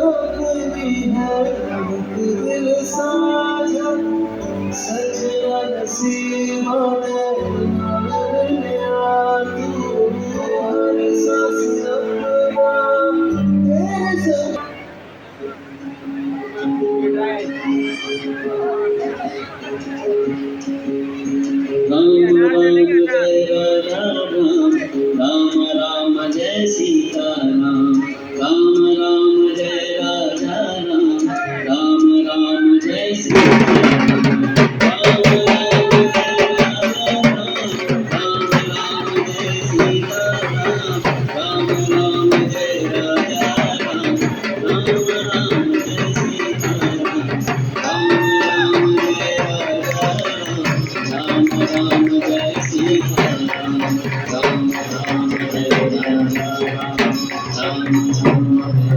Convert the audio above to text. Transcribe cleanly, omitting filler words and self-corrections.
कोई है एक दिल साझा सजना नसीबा में नाल लिया तू हर सांस अपना तेरे से राम राम जय राम राम राम जय सीता राम राम जय राजा राम राम जय सीता राम राम जय राजा राम जय सीता राम राम जय राजा राम राम जय सीता राम जय राजा राम राम जय सीता राम राम जय राजा राम राम